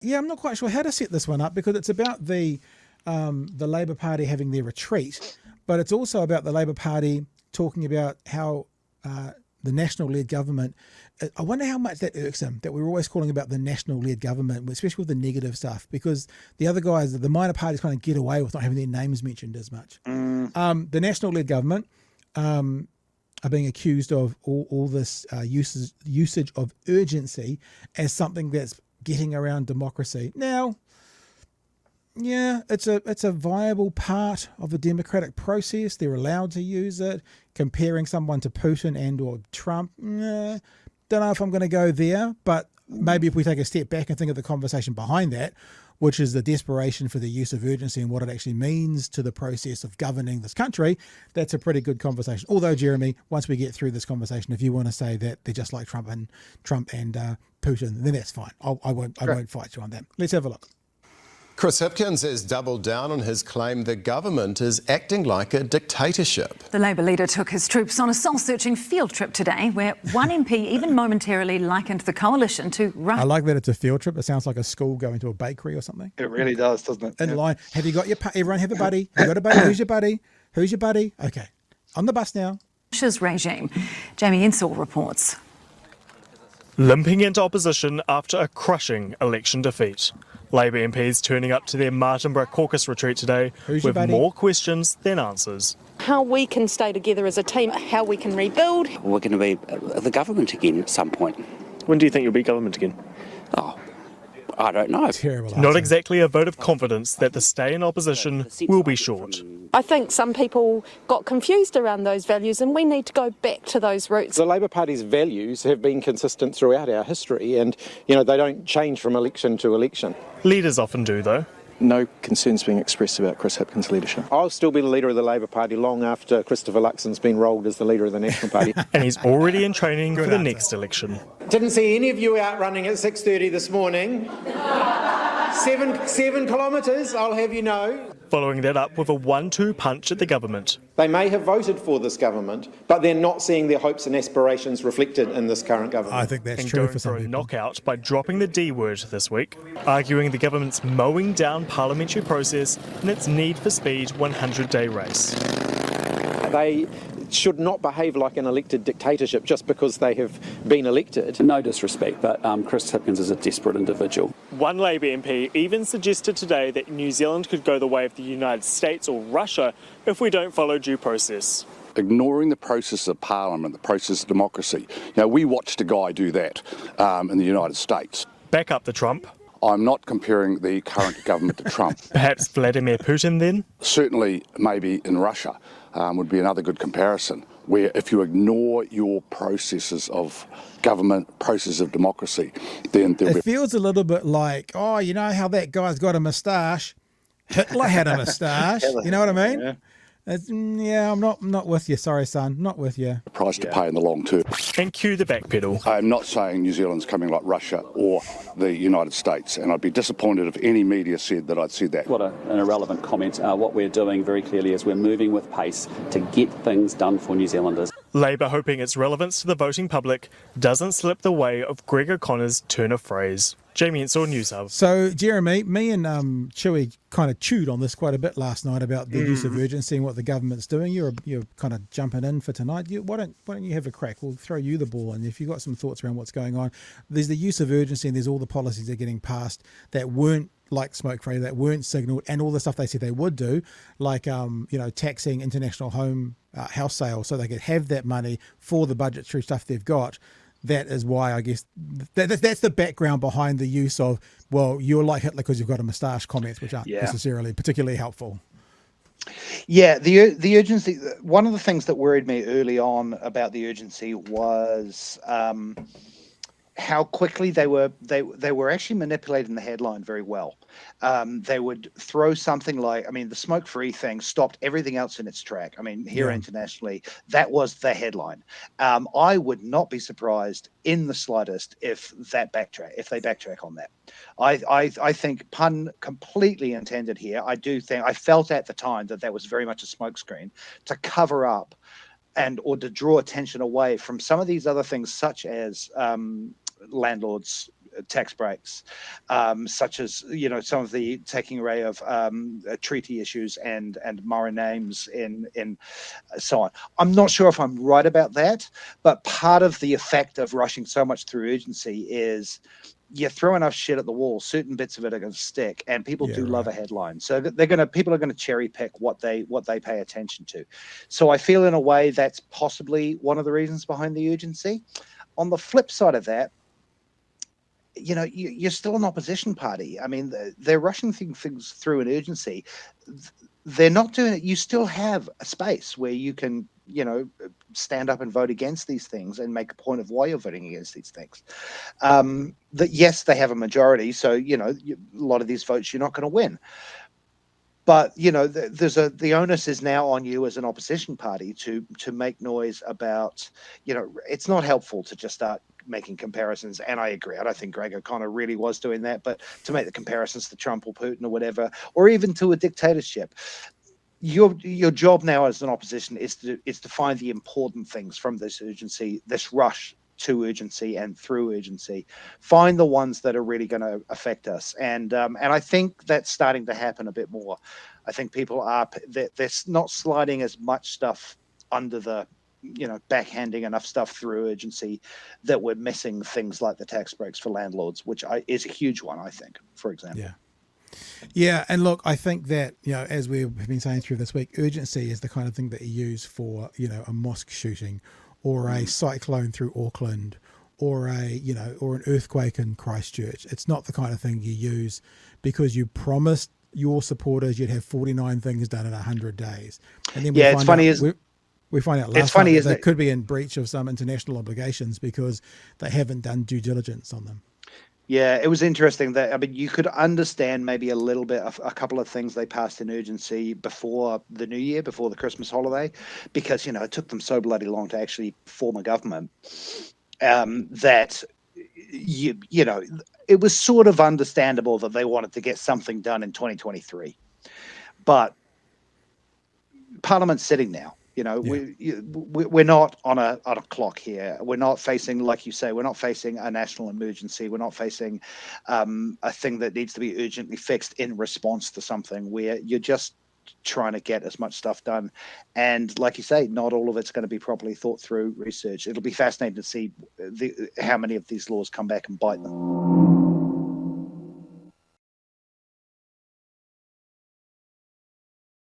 Yeah, I'm not quite sure how to set this one up because it's about the Labour Party having their retreat, but it's also about the Labour Party talking about how the national-led government. I wonder how much that irks them, that we're always calling about the national-led government, especially with the negative stuff, because the other guys, the minor parties, kind of get away with not having their names mentioned as much. The national-led government are being accused of all this usage of urgency as something that's getting around democracy. Now, yeah, it's a viable part of the democratic process. They're allowed to use it. Comparing someone to Putin and or Trump, don't know if I'm going to go there, but maybe if we take a step back and think of the conversation behind that, which is the desperation for the use of urgency and what it actually means to the process of governing this country, that's a pretty good conversation. Although, Jeremy, once we get through this conversation, if you want to say that they're just like Trump and Putin, then that's fine. I won't fight you on that. Let's have a look. Chris Hipkins has doubled down on his claim the government is acting like a dictatorship. The Labour leader took his troops on a soul-searching field trip today where one MP even momentarily likened the coalition to Russia. I like that it's a field trip. It sounds like a school going to a bakery or something. It really does, doesn't it? In line. Have you got everyone have a buddy? You got a buddy? Who's your buddy? Who's your buddy? Okay. On the bus now. Russia's regime. Jamie Insall reports. Limping into opposition after a crushing election defeat. Labour MPs turning up to their Martinborough caucus retreat today with more questions than answers. How we can stay together as a team, how we can rebuild. We're going to be the government again at some point. When do you think you'll be government again? Oh, I don't know. Terrible. Not exactly a vote of confidence that the stay in opposition will be short. I think some people got confused around those values and we need to go back to those roots. The Labour Party's values have been consistent throughout our history and, they don't change from election to election. Leaders often do, though. No concerns being expressed about Chris Hipkins' leadership. I'll still be the leader of the Labour Party long after Christopher Luxon's been rolled as the leader of the National Party. And he's already in training for the next election. Didn't see any of you out running at 6:30 this morning. 7 kilometres, I'll have you know. Following that up with a 1-2 punch at the government. They may have voted for this government, but they're not seeing their hopes and aspirations reflected in this current government. I think that's and true going for some for a people. knockout by dropping the D word this week, arguing the government's mowing down parliamentary process and its need for speed 100-day race. They should not behave like an elected dictatorship just because they have been elected. No disrespect, but Chris Hipkins is a desperate individual. One Labour MP even suggested today that New Zealand could go the way of the United States or Russia if we don't follow due process. Ignoring the process of Parliament, the process of democracy. We watched a guy do that in the United States. Back up the Trump. I'm not comparing the current government to Trump. Perhaps Vladimir Putin then? Certainly, maybe in Russia would be another good comparison, where if you ignore your processes of government, process of democracy, then it feels a little bit like, you know how that guy's got a moustache? Hitler had a moustache. You know what I mean? Yeah. I'm not with you. Sorry, son, not with you. A price to pay in the long term. And cue the backpedal. I'm not saying New Zealand's coming like Russia or the United States, and I'd be disappointed if any media said that I'd said that. What an irrelevant comment. What we're doing very clearly is we're moving with pace to get things done for New Zealanders. Labour hoping its relevance to the voting public doesn't slip the way of Greg O'Connor's turn of phrase. Jamie Insall, News Hub. So, Jeremy, me and Chewy kind of chewed on this quite a bit last night about the use of urgency and what the government's doing. You're kind of jumping in for tonight. Why don't you have a crack? We'll throw you the ball, and if you've got some thoughts around what's going on, there's the use of urgency and there's all the policies that are getting passed that weren't like smoke free, that weren't signalled, and all the stuff they said they would do, like taxing international house sales so they could have that money for the budgetary stuff they've got. That is why I guess that's the background behind the use of, well, you're like Hitler because you've got a moustache comments, which aren't necessarily particularly helpful. Yeah, the urgency. One of the things that worried me early on about the urgency was how quickly they were actually manipulating the headline very well. They would throw something like, the smoke-free thing stopped everything else in its track. Here internationally, that was the headline. I would not be surprised in the slightest if they backtrack on that. I think pun completely intended here. I felt at the time that was very much a smokescreen to cover up or to draw attention away from some of these other things, such as landlords tax breaks, such as some of the taking away of treaty issues and Maori names in so on. I'm not sure if I'm right about that, but part of the effect of rushing so much through urgency is you throw enough shit at the wall, certain bits of it are going to stick, and people do love a headline. So people are going to cherry pick what they pay attention to. So I feel in a way that's possibly one of the reasons behind the urgency. On the flip side of that, you're still an opposition party. I mean, they're rushing things through an urgency. They're not doing it. You still have a space where you can, stand up and vote against these things and make a point of why you're voting against these things. That yes, they have a majority, so a lot of these votes you're not going to win. But the onus is now on you as an opposition party to make noise about. It's not helpful to just start making comparisons. And I agree. I don't think Greg O'Connor really was doing that, but to make the comparisons to Trump or Putin or whatever, or even to a dictatorship. Your job now as an opposition is to find the important things from this urgency, this rush to urgency and through urgency. Find the ones that are really going to affect us, and I think that's starting to happen a bit more. I think people they're not sliding as much stuff under the backhanding enough stuff through urgency that we're missing things like the tax breaks for landlords, which is a huge one, I think, for example. Yeah, and look, I think that, as we've been saying through this week, urgency is the kind of thing that you use for, a mosque shooting or a cyclone through Auckland or or an earthquake in Christchurch. It's not the kind of thing you use because you promised your supporters you'd have 49 things done in 100 days. And then we find out last night that they could be in breach of some international obligations because they haven't done due diligence on them. Yeah, it was interesting that, you could understand maybe a little bit of a couple of things they passed in urgency before the new year, before the Christmas holiday, because, it took them so bloody long to actually form a government, that, it was sort of understandable that they wanted to get something done in 2023. But Parliament's sitting now. We're not on a clock here. We're not facing, like you say, we're not facing a national emergency. We're not facing a thing that needs to be urgently fixed in response to something where you're just trying to get as much stuff done. And like you say, not all of it's going to be properly thought through research. It'll be fascinating to see how many of these laws come back and bite them.